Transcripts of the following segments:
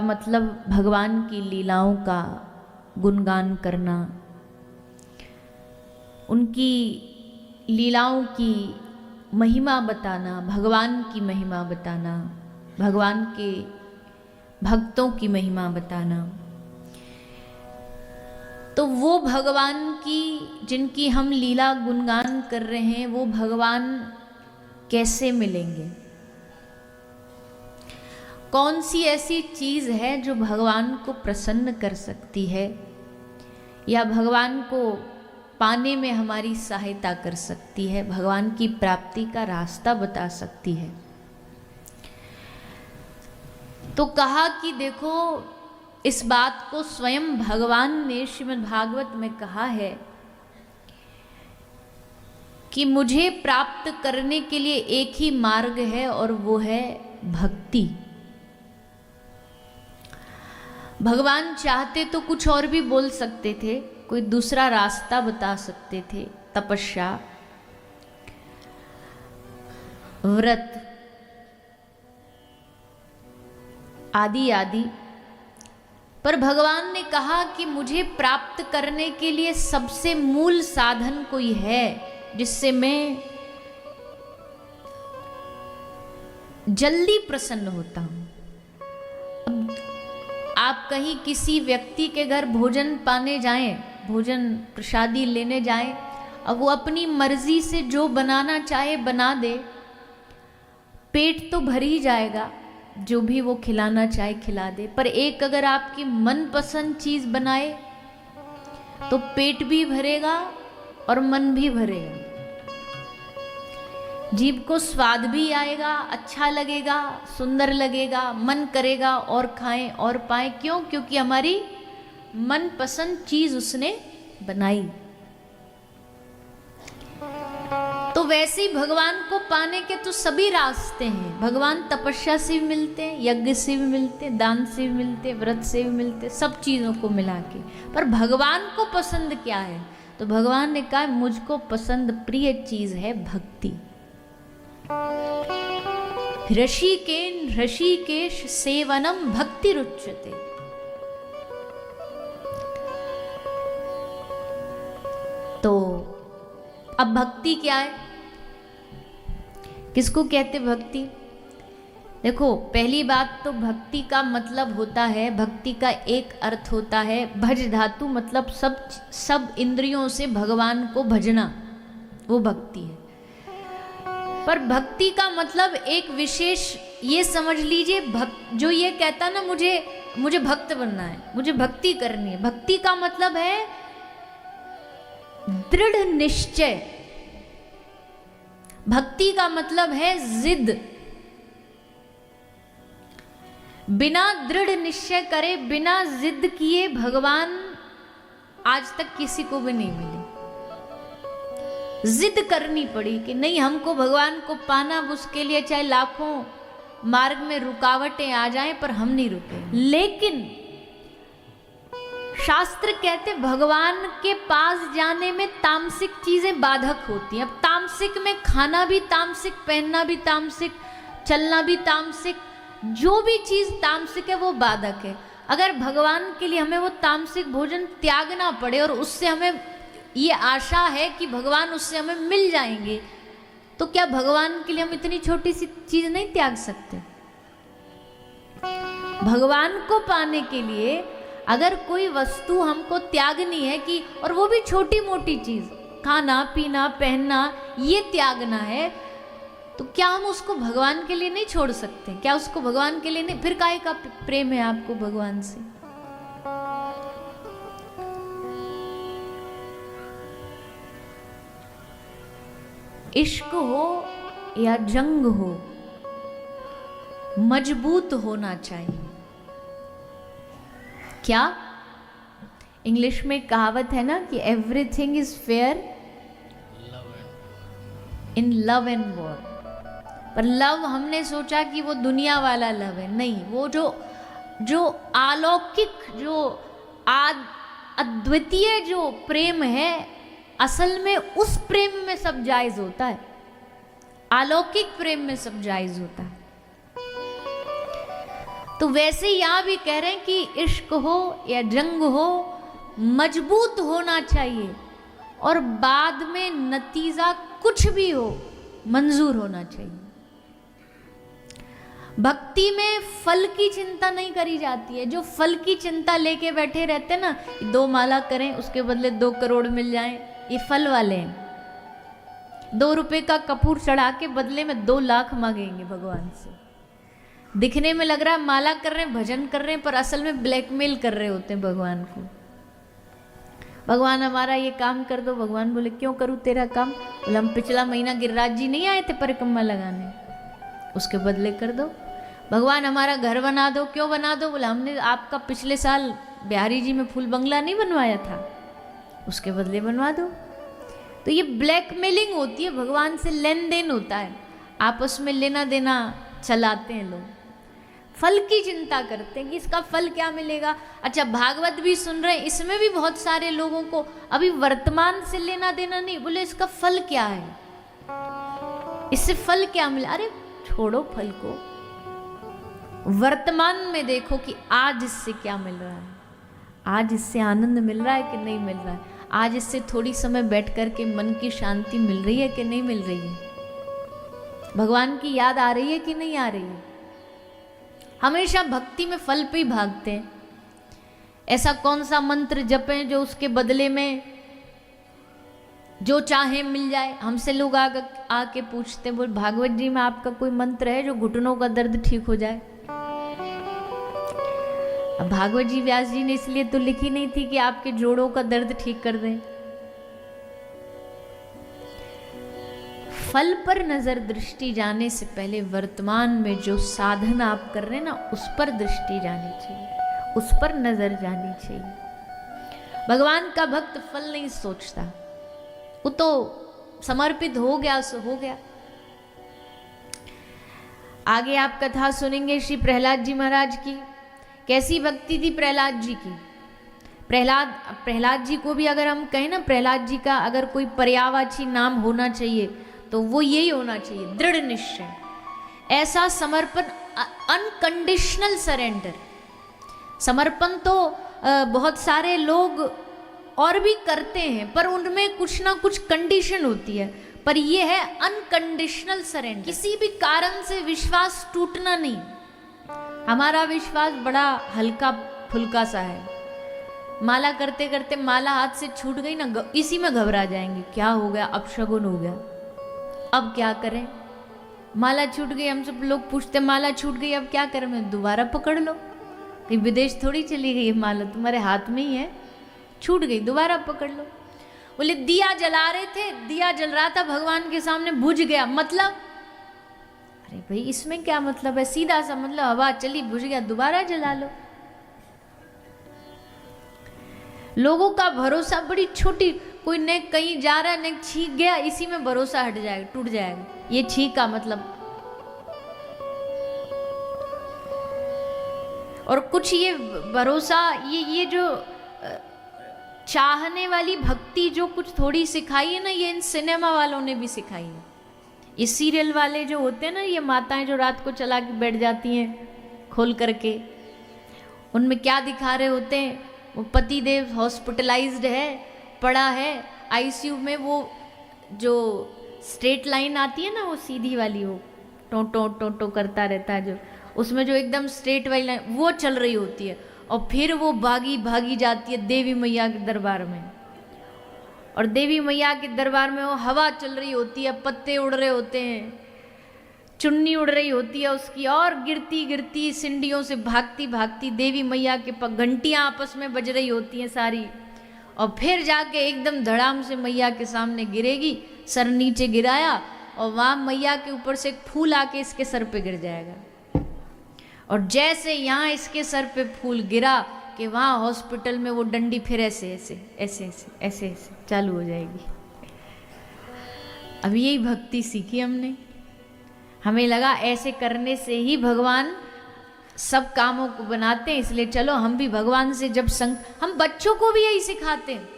मतलब भगवान की लीलाओं का गुणगान करना, उनकी लीलाओं की महिमा बताना, भगवान की महिमा बताना, भगवान के भक्तों की महिमा बताना। तो वो भगवान की जिनकी हम लीला गुणगान कर रहे हैं, वो भगवान कैसे मिलेंगे? कौन सी ऐसी चीज है जो भगवान को प्रसन्न कर सकती है या भगवान को पाने में हमारी सहायता कर सकती है, भगवान की प्राप्ति का रास्ता बता सकती है? तो कहा कि देखो, इस बात को स्वयं भगवान ने श्रीमद् भागवत में कहा है कि मुझे प्राप्त करने के लिए एक ही मार्ग है और वो है भक्ति। भगवान चाहते तो कुछ और भी बोल सकते थे, कोई दूसरा रास्ता बता सकते थे, तपस्या, व्रत आदि आदि, पर भगवान ने कहा कि मुझे प्राप्त करने के लिए सबसे मूल साधन कोई है जिससे मैं जल्दी प्रसन्न होता हूं। अब आप कहीं किसी व्यक्ति के घर भोजन पाने जाएं, भोजन प्रसादी लेने जाएं, अब वो अपनी मर्जी से जो बनाना चाहे बना दे, पेट तो भर ही जाएगा, जो भी वो खिलाना चाहे खिला दे। पर एक अगर आपकी मनपसंद चीज बनाए तो पेट भी भरेगा और मन भी भरेगा, जीभ को स्वाद भी आएगा, अच्छा लगेगा, सुंदर लगेगा, मन करेगा और खाएं और पाएं। क्यों? क्योंकि हमारी मनपसंद चीज उसने बनाई। तो वैसे ही भगवान को पाने के तो सभी रास्ते हैं। भगवान तपस्या से भी मिलते हैं, यज्ञ से भी मिलते हैं, दान से भी मिलते हैं, व्रत से भी मिलते हैं, सब चीजों को मिला के। पर भगवान को पसंद क्या है? तो भगवान ने कहा मुझको पसंद प्रिय चीज है भक्ति। ऋषिकेश सेवनम भक्ति रुच्यते। तो अब भक्ति क्या है? किसको कहते भक्ति? देखो, पहली बात तो भक्ति का मतलब होता है, भक्ति का एक अर्थ होता है भज धातु, मतलब सब इंद्रियों से भगवान को भजना, वो भक्ति है। पर भक्ति का मतलब एक विशेष, ये समझ लीजिए, जो ये कहता ना मुझे भक्त बनना है, मुझे भक्ति करनी है, भक्ति का मतलब है दृढ़ निश्चय। भक्ति का मतलब है जिद। बिना दृढ़ निश्चय करे, बिना जिद किए भगवान आज तक किसी को भी नहीं मिले। जिद करनी पड़ी कि नहीं, हमको भगवान को पाना, उसके लिए चाहे लाखों मार्ग में रुकावटें आ जाएं, पर हम नहीं रुके। लेकिन शास्त्र कहते भगवान के पास जाने में तामसिक चीजें बाधक होती हैं। अब तामसिक में खाना भी तामसिक, पहनना भी तामसिक, चलना भी तामसिक, जो भी चीज तामसिक है वो बाधक है। अगर भगवान के लिए हमें वो तामसिक भोजन त्यागना पड़े और उससे हमें ये आशा है कि भगवान उससे हमें मिल जाएंगे, तो क्या भगवान के लिए हम इतनी छोटी सी चीज नहीं त्याग सकते? भगवान को पाने के लिए अगर कोई वस्तु हमको त्यागनी है कि, और वो भी छोटी मोटी चीज, खाना पीना पहनना, ये त्यागना है, तो क्या हम उसको भगवान के लिए नहीं छोड़ सकते? क्या उसको भगवान के लिए नहीं? फिर काहे का प्रेम है आपको भगवान से? इश्क हो या जंग हो, मजबूत होना चाहिए। क्या इंग्लिश में कहावत है ना कि everything is fair in love and war. पर लव हमने सोचा कि वो दुनिया वाला लव है, नहीं, वो जो अलौकिक, जो अद्वितीय जो प्रेम है, असल में उस प्रेम में सब जायज होता है, अलौकिक प्रेम में सब जायज होता है। तो वैसे ही यहाँ भी कह रहे हैं कि इश्क हो या जंग हो, मजबूत होना चाहिए और बाद में नतीजा कुछ भी हो मंजूर होना चाहिए। भक्ति में फल की चिंता नहीं करी जाती है। जो फल की चिंता लेके बैठे रहते हैं ना, 2 माला करें उसके बदले 2 करोड़ मिल जाएं, ये फल वाले हैं। 2 रुपए का कपूर चढ़ा के बदले में 2 लाख मांगेंगे भगवान से। दिखने में लग रहा है माला कर रहे हैं, भजन कर रहे हैं, पर असल में ब्लैकमेल कर रहे होते हैं भगवान को। भगवान हमारा ये काम कर दो। भगवान बोले क्यों करूँ तेरा काम? बोले हम पिछला महीना गिरिराज जी नहीं आए थे परिक्रमा लगाने, उसके बदले कर दो। भगवान हमारा घर बना दो। क्यों बना दो? बोले हमने आपका पिछले साल बिहारी जी में फूल बंगला नहीं बनवाया था, उसके बदले बनवा दो। तो ये ब्लैकमेलिंग होती है, भगवान से लेन देन होता है, आपस में लेना देना चलाते हैं लोग। फल की चिंता करते हैं कि इसका फल क्या मिलेगा। अच्छा, भागवत भी सुन रहे हैं, इसमें भी बहुत सारे लोगों को अभी वर्तमान से लेना देना नहीं, बोले इसका फल क्या है, इससे फल क्या मिला। अरे छोड़ो फल को, वर्तमान में देखो कि आज इससे क्या मिल रहा है, आज इससे आनंद मिल रहा है कि नहीं मिल रहा है, आज इससे थोड़ी समय बैठ कर के मन की शांति मिल रही है कि नहीं मिल रही है, भगवान की याद आ रही है कि नहीं आ रही है। हमेशा भक्ति में फल पे ही भागते हैं। ऐसा कौन सा मंत्र जपें जो उसके बदले में जो चाहे मिल जाए। हमसे लोग आके पूछते, बोल भागवत जी में आपका कोई मंत्र है जो घुटनों का दर्द ठीक हो जाए? अब भागवत जी व्यास जी ने इसलिए तो लिखी नहीं थी कि आपके जोड़ों का दर्द ठीक कर दें। फल पर नजर दृष्टि जाने से पहले वर्तमान में जो साधन आप कर रहे हैं ना, उस पर दृष्टि जानी चाहिए, उस पर नजर जानी चाहिए। भगवान का भक्त फल नहीं सोचता, वो तो समर्पित हो गया सो हो गया। आगे आप कथा सुनेंगे श्री प्रहलाद जी महाराज की। कैसी भक्ति थी प्रहलाद जी की। प्रहलाद जी को भी अगर हम कहें ना, प्रहलाद जी का अगर कोई पर्यायवाची नाम होना चाहिए तो वो यही होना चाहिए, दृढ़ निश्चय, ऐसा समर्पण, अनकंडीशनल सरेंडर। समर्पण तो बहुत सारे लोग और भी करते हैं, पर उनमें कुछ ना कुछ कंडीशन होती है, पर ये है अनकंडीशनल सरेंडर। किसी भी कारण से विश्वास टूटना नहीं। हमारा विश्वास बड़ा हल्का फुल्का सा है। माला करते करते माला हाथ से छूट गई ना, इसी में घबरा जाएंगे, क्या हो गया, अपशगुन हो गया, अब क्या करें। माला छूट गई, हम सब लोग पूछते माला छूट गई अब क्या करें? मैं दोबारा पकड़ लो, कहीं विदेश थोड़ी चली गई है माला, तुम्हारे हाथ में ही है, छूट गई दोबारा पकड़ लो। बोले दिया जला रहे थे, दिया जल रहा था भगवान के सामने, बुझ गया, मतलब? अरे भाई इसमें क्या मतलब है, सीधा सा मतलब हवा चली बुझ गया, दोबारा जला लो। लोगों का भरोसा बड़ी छोटी, कोई ने कहीं जा रहा है, ने छींक गया, इसी में भरोसा हट जाएगा, टूट जाएगा। ये छींक का मतलब। और कुछ ये भरोसा, ये जो चाहने वाली भक्ति जो कुछ थोड़ी सिखाई है ना, ये इन सिनेमा वालों ने भी सिखाई है। ये सीरियल वाले जो होते हैं ना, ये माताएं जो रात को चला के बैठ जाती हैं खोल करके, उनमें क्या दिखा रहे होते हैं, वो पति देव हॉस्पिटलाइज्ड है, पड़ा है आईसीयू में, वो जो स्ट्रेट लाइन आती है ना, वो सीधी वाली, वो टो टो टो टो करता रहता है, जो उसमें जो एकदम स्ट्रेट वाली लाइन वो चल रही होती है, और फिर वो भागी भागी जाती है देवी मैया के दरबार में, और देवी मैया के दरबार में वो हवा चल रही होती है, पत्ते उड़ रहे होते हैं, चुन्नी उड़ रही होती है उसकी, और गिरती गिरती सिंडियों से भागती भागती देवी मैया के घंटियाँ आपस में बज रही होती हैं सारी, और फिर जाके एकदम धड़ाम से मैया के सामने गिरेगी, सर नीचे गिराया, और वहाँ मैया के ऊपर से एक फूल आके इसके सर पे गिर जाएगा, और जैसे यहाँ इसके सर पे फूल गिरा कि वहाँ हॉस्पिटल में वो डंडी फिर ऐसे ऐसे ऐसे ऐसे ऐसे ऐसे चालू हो जाएगी। अब यही भक्ति सीखी हमने, हमें लगा ऐसे करने से ही भगवान सब कामों को बनाते हैं, इसलिए चलो हम भी भगवान से जब हम बच्चों को भी यही सिखाते हैं।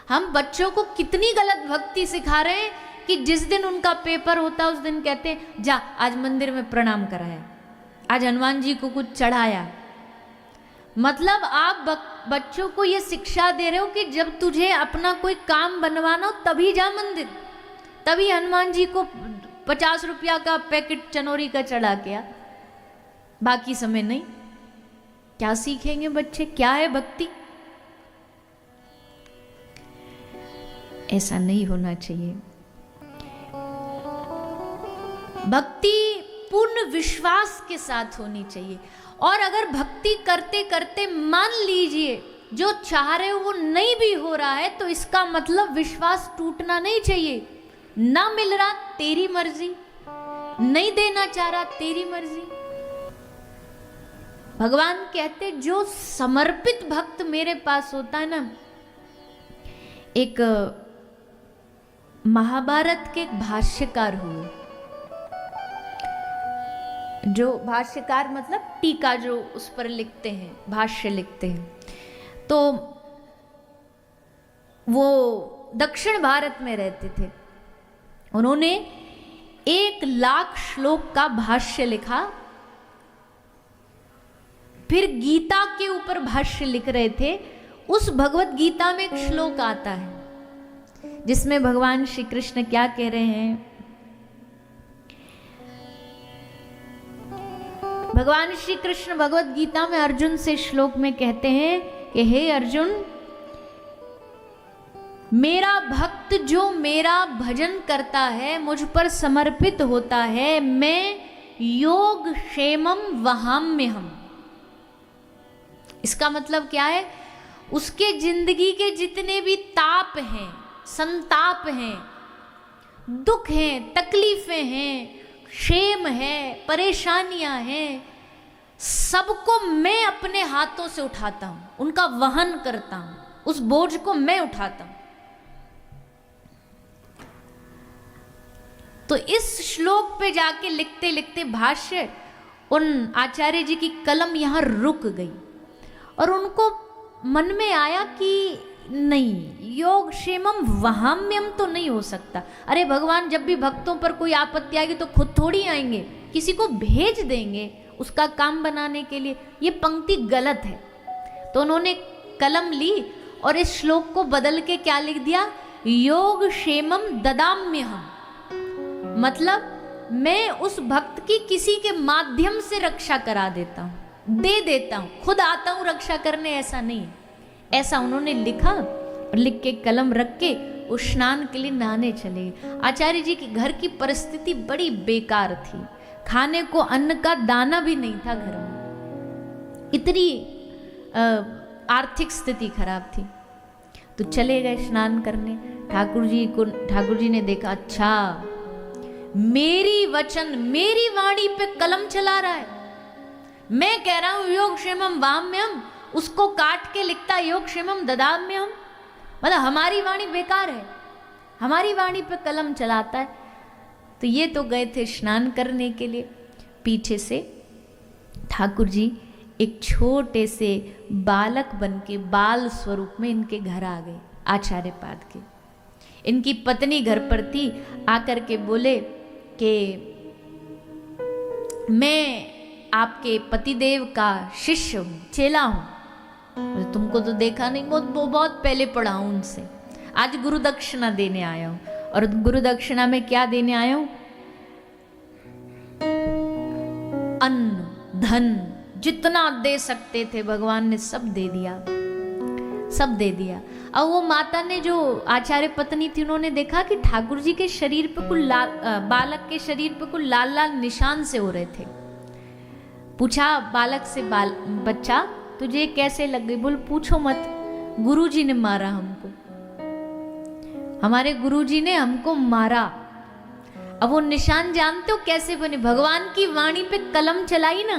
हम बच्चों को कितनी गलत भक्ति सिखा रहे हैं कि जिस दिन उनका पेपर होता है उस दिन कहते हैं जा आज मंदिर में प्रणाम कराया, आज हनुमान जी को कुछ चढ़ाया। मतलब आप बच्चों को ये शिक्षा दे रहे हो कि जब तुझे अपना कोई काम बनवाना हो तभी जा मंदिर, तभी हनुमान जी को 50 रुपया का पैकेट चनोरी का चढ़ा के आ, बाकी समय नहीं। क्या सीखेंगे बच्चे, क्या है भक्ति? ऐसा नहीं होना चाहिए। भक्ति पूर्ण विश्वास के साथ होनी चाहिए। और अगर भक्ति करते करते मान लीजिए जो चाह रहे हो वो नहीं भी हो रहा है, तो इसका मतलब विश्वास टूटना नहीं चाहिए। ना मिल रहा तेरी मर्जी, नहीं देना चाह रहा तेरी मर्जी। भगवान कहते जो समर्पित भक्त मेरे पास होता है ना, एक महाभारत के भाष्यकार हुए, जो भाष्यकार मतलब टीका जो उस पर लिखते हैं, भाष्य लिखते हैं, तो वो दक्षिण भारत में रहते थे। उन्होंने 1,00,000 श्लोक का भाष्य लिखा। फिर गीता के ऊपर भाष्य लिख रहे थे। उस भगवत गीता में एक श्लोक आता है जिसमें भगवान श्री कृष्ण क्या कह रहे हैं। भगवान श्री कृष्ण भगवत गीता में अर्जुन से श्लोक में कहते हैं कि हे अर्जुन, मेरा भक्त जो मेरा भजन करता है, मुझ पर समर्पित होता है, मैं योग क्षेमम वहाम्यहम्। इसका मतलब क्या है? उसके जिंदगी के जितने भी ताप हैं, संताप हैं, दुख हैं, तकलीफें हैं, क्षेम है, परेशानियां हैं, सबको मैं अपने हाथों से उठाता हूं, उनका वहन करता हूं, उस बोझ को मैं उठाता हूं। तो इस श्लोक पे जाके लिखते लिखते भाष्य उन आचार्य जी की कलम यहां रुक गई और उनको मन में आया कि नहीं, योग क्षेमम वहाम्यम तो नहीं हो सकता। अरे भगवान जब भी भक्तों पर कोई आपत्ति आएगी तो खुद थोड़ी आएंगे, किसी को भेज देंगे उसका काम बनाने के लिए। ये पंक्ति गलत है। तो उन्होंने कलम ली और इस श्लोक को बदल के क्या लिख दिया? योग क्षेमम ददाम्यहम्। मतलब मैं उस भक्त की किसी के माध्यम से रक्षा करा देता हूँ, दे देता हूँ, खुद आता हूँ रक्षा करने, ऐसा नहीं है। ऐसा उन्होंने लिखा और लिख के कलम रख के वो स्नान के लिए नहाने चले गए। आचार्य जी के घर की परिस्थिति बड़ी बेकार थी, खाने को अन्न का दाना भी नहीं था घर में, इतनी आर्थिक स्थिति खराब थी। तो चले गए स्नान करने। ठाकुर जी ने देखा, अच्छा मेरी वचन, मेरी वाणी पे कलम चला रहा है। मैं कह रहा हूं योग क्षेमम वाम्यम, उसको काट के लिखता योग क्षेमम ददाम्यहम्। मतलब हमारी वाणी बेकार है, हमारी वाणी पे कलम चलाता है। तो ये तो गए थे स्नान करने के लिए। पीछे से ठाकुर जी एक छोटे से बालक बन के बाल स्वरूप में इनके घर आ गए, आचार्य पाद के। इनकी पत्नी घर पर थी, आकर के बोले कि मैं आपके पतिदेव का शिष्य हूँ, चेला हूँ। तुमको तो देखा नहीं, बहुत पहले पढ़ा हूँ उनसे। आज गुरु दक्षिणा देने आया हूँ। और गुरु दक्षिणा में क्या देने आया हूँ? अन्न धन जितना दे सकते थे भगवान ने सब दे दिया, सब दे दिया। अब वो माता ने, जो आचार्य पत्नी थी, उन्होंने देखा कि ठाकुर जी के शरीर पे कुछ बालक के शरीर पे कुछ लाल लाल निशान से हो रहे थे। पूछा बालक से, बच्चा तुझे कैसे लग गई? बोल पूछो मत, गुरुजी ने मारा हमको, हमारे गुरुजी ने हमको मारा। अब वो निशान जानते हो कैसे बने? भगवान की वाणी पे कलम चलाई ना।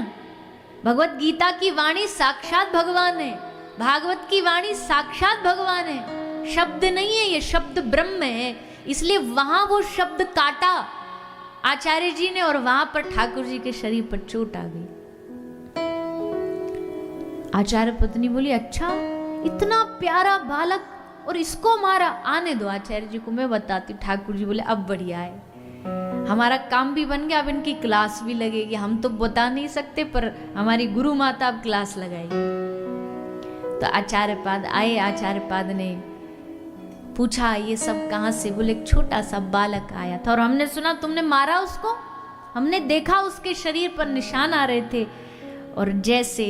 भगवत गीता की वाणी साक्षात भगवान है, भागवत की वाणी साक्षात भगवान है, शब्द नहीं है ये, शब्द ब्रह्म है। इसलिए वहां वो शब्द काटा आचार्य जी ने और वहां पर ठाकुर जी के शरीर पर चोट आ गई। आचार्य पत्नी बोली, अच्छा इतना प्यारा बालक और इसको मारा? आने दो आचार्य जी को, मैं बताती हूँ। ठाकुर जी बोले, अब बढ़िया है, हमारा काम भी बन गया, अब इनकी क्लास भी लगेगी। हम तो बता नहीं सकते, पर हमारी गुरु माता अब क्लास लगाएगी। तो आचार्य पाद आए। आचार्य पाद ने पूछा ये सब कहाँ से? बोले एक छोटा सा बालक आया था और हमने सुना तुमने मारा उसको, हमने देखा उसके शरीर पर निशान आ रहे थे। और जैसे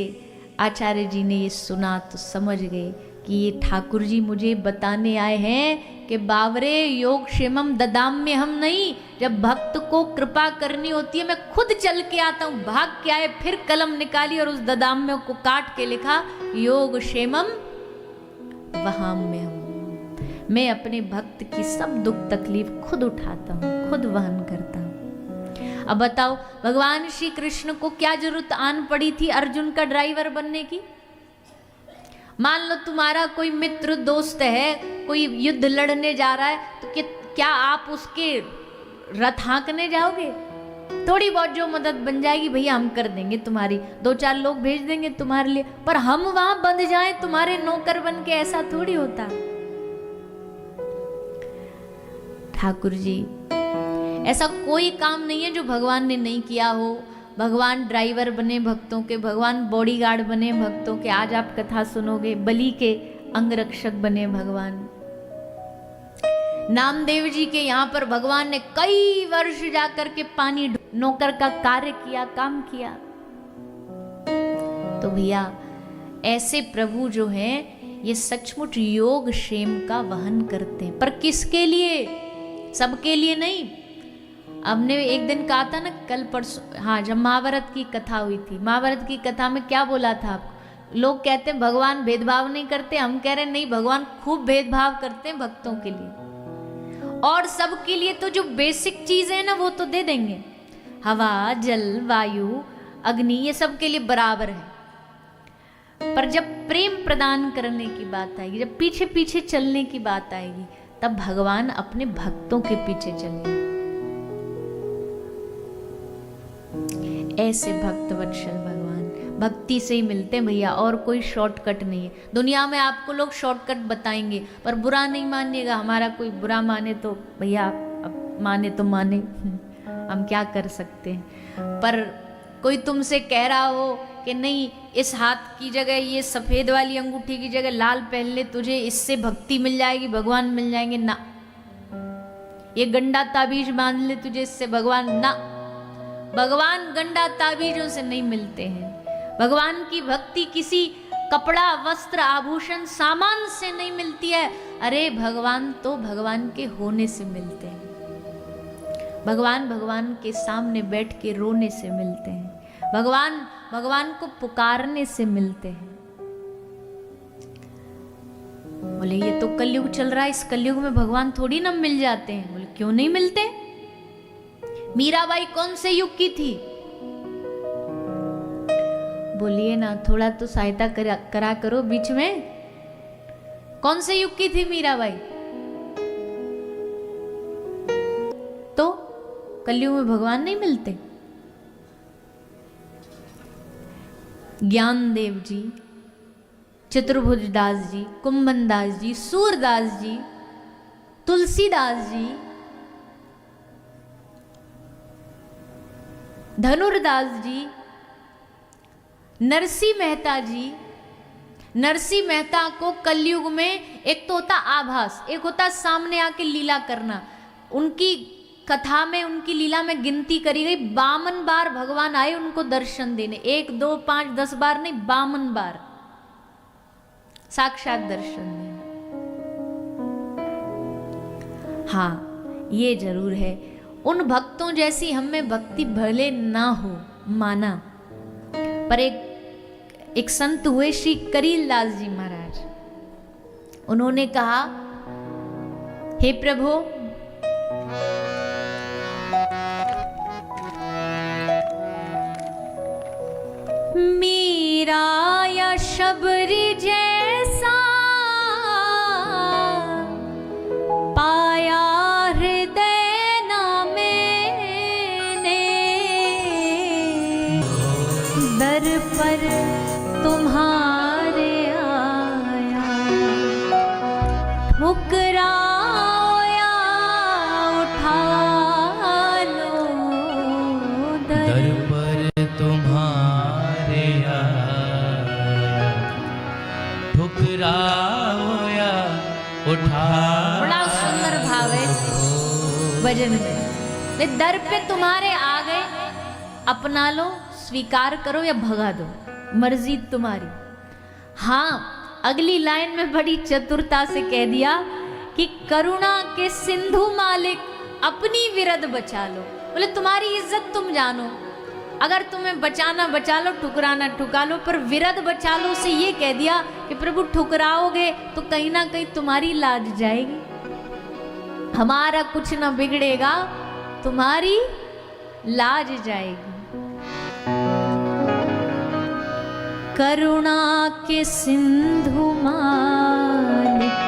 आचार्य जी ने ये सुना तो समझ गए कि ये ठाकुर जी मुझे बताने आए हैं कि बावरे योग क्षेमम ददाम में हम नहीं, जब भक्त को कृपा करनी होती है मैं खुद चल के आता हूँ। भाग के आए, फिर कलम निकाली और उस ददाम में को काट के लिखा योग क्षेमम वहाम में हम। मैं अपने भक्त की सब दुख तकलीफ खुद उठाता हूँ, खुद वहन करता हूँ। अब बताओ भगवान श्री कृष्ण को क्या जरूरत आन पड़ी थी अर्जुन का ड्राइवर बनने की? मान लो तुम्हारा कोई मित्र दोस्त है, कोई युद्ध लड़ने जा रहा है, तो क्या आप उसके रथ हाँकने जाओगे? थोड़ी बहुत जो मदद बन जाएगी भैया हम कर देंगे तुम्हारी, 2-4 लोग भेज देंगे तुम्हारे लिए, पर हम वहां बंध जाएं तुम्हारे नौकर बन के, ऐसा थोड़ी होता। ठाकुर जी ऐसा कोई काम नहीं है जो भगवान ने नहीं किया हो। भगवान ड्राइवर बने भक्तों के, भगवान बॉडीगार्ड बने भक्तों के। आज आप कथा सुनोगे, बलि के अंगरक्षक बने भगवान। नामदेव जी के यहाँ पर भगवान ने कई वर्ष जाकर के पानी नौकर का कार्य किया, काम किया। तो भैया ऐसे प्रभु जो हैं ये सचमुच योग क्षेम का वहन करते हैं, पर किसके लिए? सबके लिए नहीं। हमने एक दिन कहा था ना, कल परसों, हाँ, जब महाभारत की कथा हुई थी, महाभारत की कथा में क्या बोला था आपको? लोग कहते हैं भगवान भेदभाव नहीं करते, हम कह रहे हैं नहीं, भगवान खूब भेदभाव करते हैं भक्तों के लिए। और सबके लिए तो जो बेसिक चीज है ना वो तो दे देंगे, हवा जल वायु अग्नि, ये सब के लिए बराबर है। पर जब प्रेम प्रदान करने की बात आएगी, जब पीछे पीछे चलने की बात आएगी, तब भगवान अपने भक्तों के पीछे चलेंगे। ऐसे भक्त वत्सल भगवान भक्ति से ही मिलते हैं भैया, और कोई शॉर्टकट नहीं है। दुनिया में आपको लोग शॉर्टकट बताएंगे, पर बुरा नहीं मानिएगा। हमारा कोई बुरा माने तो भैया अब माने तो माने, हम क्या कर सकते हैं। पर कोई तुमसे कह रहा हो कि नहीं इस हाथ की जगह ये सफेद वाली अंगूठी की जगह लाल पहन ले, तुझे इससे भक्ति मिल जाएगी, भगवान मिल जाएंगे, ना। ये गंडा ताबीज बांध ले तुझे इससे भगवान, ना। भगवान गंडा ताबीजों से नहीं मिलते हैं। भगवान की भक्ति किसी कपड़ा वस्त्र आभूषण सामान से नहीं मिलती है। अरे भगवान तो भगवान के होने से मिलते हैं। भगवान भगवान के सामने बैठ के रोने से मिलते हैं। भगवान भगवान को पुकारने से मिलते हैं। बोले ये तो कलयुग चल रहा है, इस कलयुग में भगवान थोड़ी ना मिल जाते हैं। बोले क्यों नहीं मिलते? मीराबाई कौन से युग की थी? बोलिए ना, थोड़ा तो सहायता करा करो बीच में। कौन से युग की थी मीराबाई? तो कलयुग में भगवान नहीं मिलते? ज्ञानदेव जी, चतुर्भुज दास जी, कुंभन दास जी, सूरदास जी, तुलसीदास जी, धनुर्दास जी, नरसिंह मेहता जी। नरसिंह मेहता को कलयुग में एक तो होता आभास, एक होता सामने आके लीला करना। उनकी कथा में, उनकी लीला में गिनती करी गई 52 बार भगवान आए उनको दर्शन देने। 1, 2, 5, 10 बार नहीं, 52 बार साक्षात दर्शन देने। हाँ ये जरूर है, उन भक्तों जैसी हमें भक्ति भले ना हो, माना, पर एक संत हुए श्री करीलदास जी महाराज। उन्होंने कहा हे प्रभु, मीरा या शबरी जैसा पाया हृदय ना मैंने, दर पर तुम्हारे आया, ठुकराओ या उठा लो, ठुकराओ या उठा। बड़ा सुंदर भाव है भजन में। दर पे तुम्हारे आ गए, अपना लो, स्वीकार करो या भगा दो, मर्जी तुम्हारी। हाँ, अगली लाइन में बड़ी चतुरता से कह दिया कि करुणा के सिंधु मालिक अपनी विरद बचा लो। बोले तुम्हारी इज्जत तुम जानो, अगर तुम्हें बचाना बचा लो, ठुकराना ठुका लो, पर विरद बचा लो से ये कह दिया कि प्रभु ठुकराओगे तो कहीं ना कहीं तुम्हारी लाज जाएगी, हमारा कुछ ना बिगड़ेगा, तुम्हारी लाज जाएगी। करुणा के सिंधु मालिक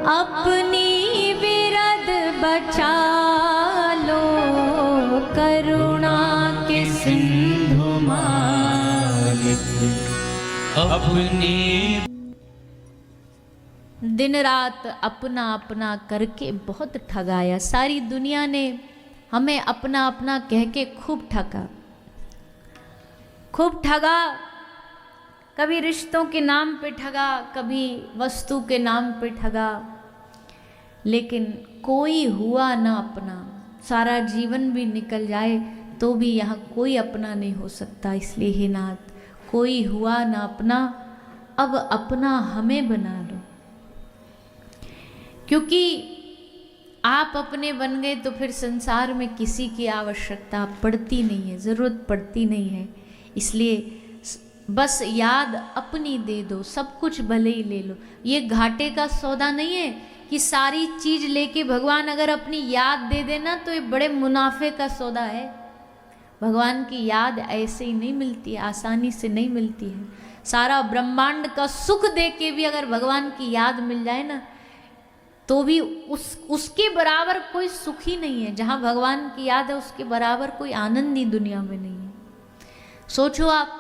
अपनी विरद बचा लो, करुणा के सिंधु मालिक अपनी। दिन रात अपना अपना करके बहुत ठगाया, सारी दुनिया ने हमें अपना अपना कह के खूब ठगा, खूब ठगा। कभी रिश्तों के नाम पे ठगा, कभी वस्तु के नाम पे ठगा, लेकिन कोई हुआ ना अपना। सारा जीवन भी निकल जाए तो भी यहाँ कोई अपना नहीं हो सकता। इसलिए हे नाथ, कोई हुआ ना अपना, अब अपना हमें बना लो। क्योंकि आप अपने बन गए तो फिर संसार में किसी की आवश्यकता पड़ती नहीं है, ज़रूरत पड़ती नहीं है। इसलिए बस याद अपनी दे दो, सब कुछ भले ही ले लो। ये घाटे का सौदा नहीं है कि सारी चीज लेके भगवान अगर अपनी याद दे देना तो ये बड़े मुनाफे का सौदा है। भगवान की याद ऐसे ही नहीं मिलती है, आसानी से नहीं मिलती है। सारा ब्रह्मांड का सुख दे के भी अगर भगवान की याद मिल जाए ना, तो भी उसके बराबर कोई सुख ही नहीं है। जहाँ भगवान की याद है उसके बराबर कोई आनंद ही दुनिया में नहीं है। सोचो आप,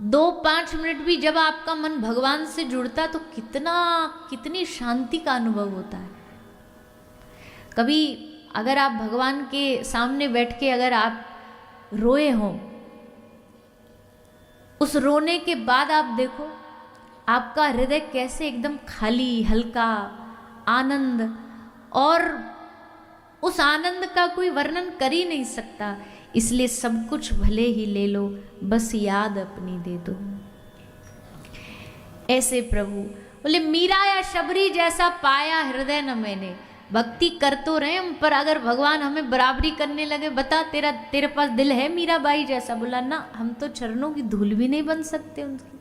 2-5 मिनट भी जब आपका मन भगवान से जुड़ता तो कितनी शांति का अनुभव होता है। कभी अगर आप भगवान के सामने बैठ के अगर आप रोए हो, उस रोने के बाद आप देखो आपका हृदय कैसे एकदम खाली, हल्का, आनंद, और उस आनंद का कोई वर्णन कर ही नहीं सकता। इसलिए सब कुछ भले ही ले लो, बस याद अपनी दे दो। ऐसे प्रभु बोले, मीरा या शबरी जैसा पाया हृदय न मैंने। भक्ति कर तो रहे हम, पर अगर भगवान हमें बराबरी करने लगे, बता तेरे पास दिल है मीरा बाई जैसा? बोला ना, हम तो चरणों की धूल भी नहीं बन सकते उनकी।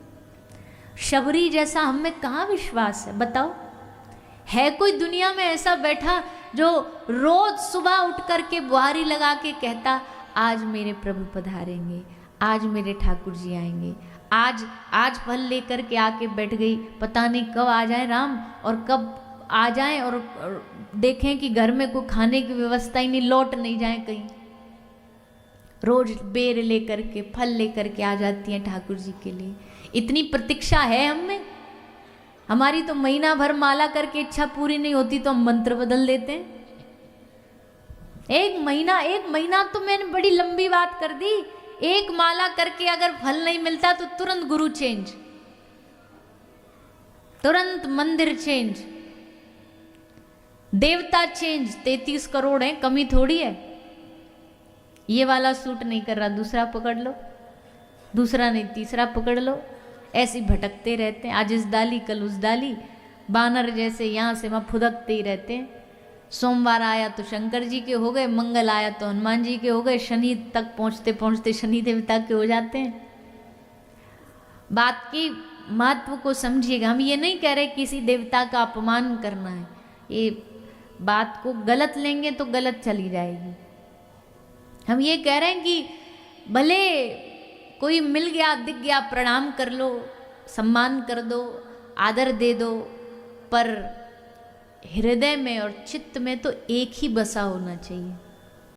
शबरी जैसा हम में कहाँ विश्वास है, बताओ? है कोई दुनिया में ऐसा बैठा जो रोज सुबह उठ करके बुहारी लगा के कहता, आज मेरे प्रभु पधारेंगे, आज मेरे ठाकुर जी आएंगे, आज फल लेकर के आके बैठ गई, पता नहीं कब आ जाए राम और कब आ जाए और देखें कि घर में कोई खाने की व्यवस्था ही नहीं, लौट नहीं जाए कहीं। रोज बेर लेकर के, फल लेकर के आ जाती हैं ठाकुर जी के लिए। इतनी प्रतीक्षा है हमें? हमारी तो महीना भर माला करके इच्छा पूरी नहीं होती तो हम मंत्र बदल देते हैं। एक महीना तो मैंने बड़ी लंबी बात कर दी। एक माला करके अगर फल नहीं मिलता तो तुरंत गुरु चेंज, तुरंत मंदिर चेंज, देवता चेंज। 33 करोड़ है, कमी थोड़ी है। ये वाला सूट नहीं कर रहा, दूसरा पकड़ लो, दूसरा नहीं तीसरा पकड़ लो। ऐसे भटकते रहते हैं, आज इस डाली कल उस डाली, बानर जैसे यहाँ से वहाँ फुदकते ही रहते हैं। सोमवार आया तो शंकर जी के हो गए, मंगल आया तो हनुमान जी के हो गए, शनि तक पहुँचते पहुँचते शनि देवता के हो जाते हैं। बात की महत्व को समझिएगा। हम ये नहीं कह रहे किसी देवता का अपमान करना है, ये बात को गलत लेंगे तो गलत चली जाएगी। हम ये कह रहे हैं कि भले कोई मिल गया, दिख गया, प्रणाम कर लो, सम्मान कर दो, आदर दे दो, पर हृदय में और चित्त में तो एक ही बसा होना चाहिए।